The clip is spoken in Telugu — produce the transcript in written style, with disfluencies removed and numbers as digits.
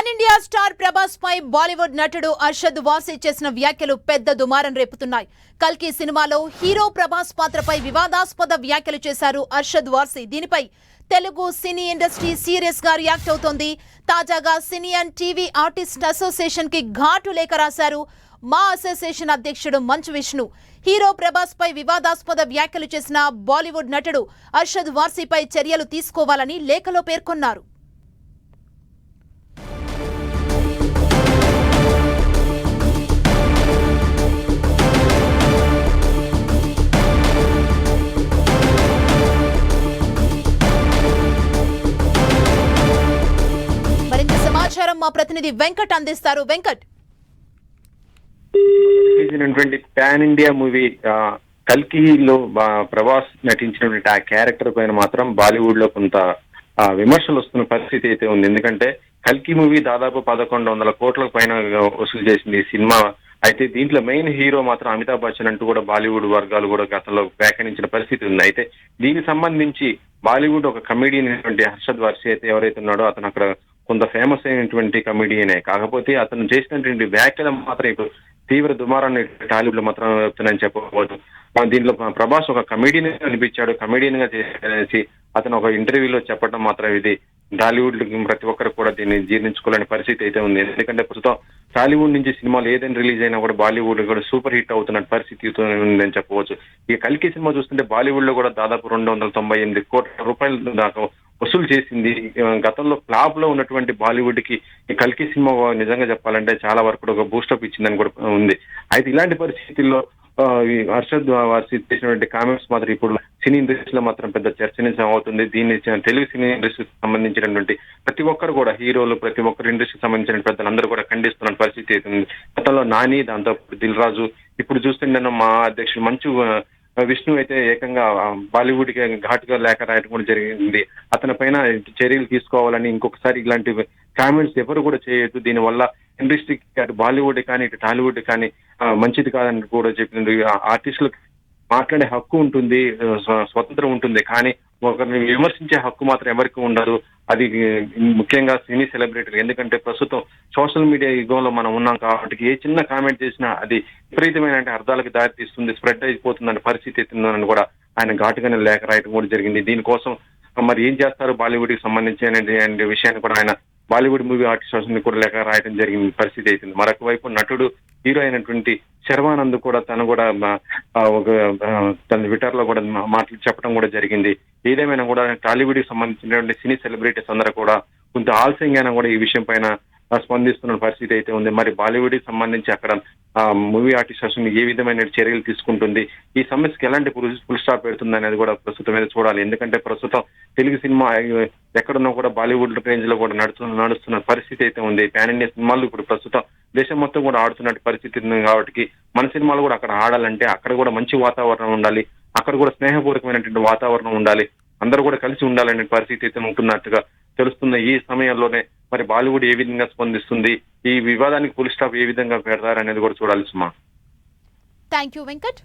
పాన్ ఇండియా స్టార్ ప్రభాస్ పై బాలీవుడ్ నటుడు అర్షద్ వార్సీ చేసిన వ్యాఖ్యలు పెద్ద దుమారం రేపుతున్నాయి. కల్కి సినిమాలో హీరో ప్రభాస్ పాత్రపై వివాదాస్పద వ్యాఖ్యలు చేశారు అర్షద్ వార్సీ. దీనిపై తెలుగు సినీ ఇండస్ట్రీ సీరియస్ గా రియాక్ట్ అవుతోంది. తాజాగా సినీ అండ్ టీవీ ఆర్టిస్ట్ అసోసియేషన్ కి ఘాటు లేఖ రాశారు. మా అసోసియేషన్ అధ్యక్షుడు మంచు విష్ణు హీరో ప్రభాస్ పై వివాదాస్పద వ్యాఖ్యలు చేసిన బాలీవుడ్ నటుడు అర్షద్ వార్సీపై చర్యలు తీసుకోవాలని లేఖలో పేర్కొన్నారు. సమాచారం మా ప్రతినిధి వెంకట్ అందిస్తారు. వెంకట్, పాన్ ఇండియా మూవీ కల్కిలో ప్రభాస్ నటించినటువంటి ఆ క్యారెక్టర్ పైన మాత్రం బాలీవుడ్ లో కొంత విమర్శలు వస్తున్న పరిస్థితి అయితే ఉంది. ఎందుకంటే కల్కి మూవీ దాదాపు 1100 కోట్ల పైన వసూలు చేసింది ఈ సినిమా. అయితే దీంట్లో మెయిన్ హీరో మాత్రం అమితాబ్ బచ్చన్ అంటూ కూడా బాలీవుడ్ వర్గాలు కూడా గతంలో వ్యాఖ్యానించిన పరిస్థితి ఉంది. అయితే దీనికి సంబంధించి బాలీవుడ్ ఒక కమెడియన్ అయినటువంటి అర్షద్ వార్సీ అయితే ఎవరైతే ఉన్నాడో అతను అక్కడ కొంత ఫేమస్ అయినటువంటి కమెడియనే. కాకపోతే అతను చేసినటువంటి వ్యాఖ్యలు మాత్రం ఇప్పుడు తీవ్ర దుమారాన్ని టాలీవుడ్ లో మాత్రం వస్తున్నాయని చెప్పవచ్చు. దీంట్లో ప్రభాస్ ఒక కమెడియన్ అనిపించాడు. కమెడియన్ గా చేసి అతను ఒక ఇంటర్వ్యూలో చెప్పడం మాత్రం ఇది టాలీవుడ్ ప్రతి ఒక్కరు కూడా దీన్ని జీర్ణించుకోలేని పరిస్థితి అయితే ఉంది. ఎందుకంటే ప్రస్తుతం టాలీవుడ్ నుంచి సినిమాలు ఏదైనా రిలీజ్ అయినా కూడా బాలీవుడ్ కూడా సూపర్ హిట్ అవుతున్న పరిస్థితి ఉందని చెప్పవచ్చు. ఈ కల్కి సినిమా చూస్తుంటే బాలీవుడ్ లో కూడా దాదాపు 298 కోట్ల రూపాయల దాకా వసూలు చేసింది. గతంలో ఫ్లాప్ లో ఉన్నటువంటి బాలీవుడ్ కి ఈ కల్కి సినిమా నిజంగా చెప్పాలంటే చాలా వరకు కూడా ఒక బూస్టప్ ఇచ్చిందని కూడా ఉంది. అయితే ఇలాంటి పరిస్థితుల్లో అర్షద్ వార్సీ చేసినటువంటి కామెంట్స్ మాత్రం ఇప్పుడు సినీ ఇండస్ట్రీలో మాత్రం పెద్ద చర్చనీయం అవుతుంది. దీన్ని తెలుగు సినీ ఇండస్ట్రీకి సంబంధించినటువంటి ప్రతి ఒక్కరు కూడా హీరోలు ప్రతి ఒక్కరు ఇండస్ట్రీకి సంబంధించిన పెద్దలందరూ కూడా ఖండిస్తున్న పరిస్థితి అవుతుంది. గతంలో నాని, దాంతో దిల్ రాజు, ఇప్పుడు చూస్తుంటే మా అధ్యక్షుడు మంచు విష్ణు అయితే ఏకంగా బాలీవుడ్ కి ఘాటుగా లేఖ రాయడం కూడా జరిగింది. అతని పైన చర్యలు తీసుకోవాలని, ఇంకొకసారి ఇలాంటి కామెంట్స్ ఎవరు కూడా చేయొద్దు, దీనివల్ల ఇండస్ట్రీకి అటు బాలీవుడ్ కానీ ఇటు టాలీవుడ్ కానీ మంచిది కాదని కూడా చెప్పింది. ఆర్టిస్టులకు మాట్లాడే హక్కు ఉంటుంది, స్వతంత్రం ఉంటుంది, కానీ ఒకరిని విమర్శించే హక్కు మాత్రం ఎవరికి ఉండదు. అది ముఖ్యంగా సినీ సెలబ్రిటీలు. ఎందుకంటే ప్రస్తుతం సోషల్ మీడియా యుగంలో మనం ఉన్నాం కాబట్టి ఏ చిన్న కామెంట్ చేసినా అది విపరీతమైన అర్థాలకు దారి తీస్తుంది, స్ప్రెడ్ అయిపోతుందనే పరిస్థితి ఎత్తుందని కూడా ఆయన ఘాటుగానే లేఖ రాయడం కూడా జరిగింది. దీనికోసం మరి ఏం చేస్తారు బాలీవుడ్ కి సంబంధించి అనే విషయాన్ని కూడా ఆయన బాలీవుడ్ మూవీ ఆర్టిస్ట్ కూడా లేఖ రాయడం జరిగిన పరిస్థితి అవుతుంది. మరొక వైపు నటుడు హీరో అయినటువంటి శర్వానంద్ కూడా తను కూడా ఒక తన ట్విట్టర్ లో కూడా మాటలు చెప్పడం కూడా జరిగింది. ఏదేమైనా కూడా టాలీవుడ్ కి సంబంధించినటువంటి సినీ సెలబ్రిటీస్ అందరూ కూడా కొంత ఆలస్యంగా కూడా ఈ విషయం పైన స్పందిస్తున్న పరిస్థితి అయితే ఉంది. మరి బాలీవుడ్ కి సంబంధించి అక్కడ మూవీ ఆర్టిస్ట్ ఏ విధమైన చర్యలు తీసుకుంటుంది, ఈ సమస్యకి ఎలాంటి ఫుల్ స్టాప్ పెడుతుంది అనేది కూడా ప్రస్తుతం మీద చూడాలి. ఎందుకంటే ప్రస్తుతం తెలుగు సినిమా ఎక్కడున్నా కూడా బాలీవుడ్ రేంజ్ లో కూడా నడుస్తున్న పరిస్థితి అయితే ఉంది. పాన్ ఇండియా సినిమాలు ఇప్పుడు ప్రస్తుతం దేశం మొత్తం కూడా ఆడుతున్నట్టు పరిస్థితి ఉంది. కాబట్టి మన సినిమాలు కూడా అక్కడ ఆడాలంటే అక్కడ కూడా మంచి వాతావరణం ఉండాలి, అక్కడ కూడా స్నేహపూర్వకమైనటువంటి వాతావరణం ఉండాలి, అందరూ కూడా కలిసి ఉండాలనే పరిస్థితి అయితే ఉంటున్నట్టుగా తెలుస్తుంది. ఈ సమయంలోనే మరి బాలీవుడ్ ఏ విధంగా స్పందిస్తుంది, ఈ వివాదానికి ఫుల్ స్టాప్ ఏ విధంగా పెడతారు అనేది కూడా చూడాలి సుమా. Thank you Venkat.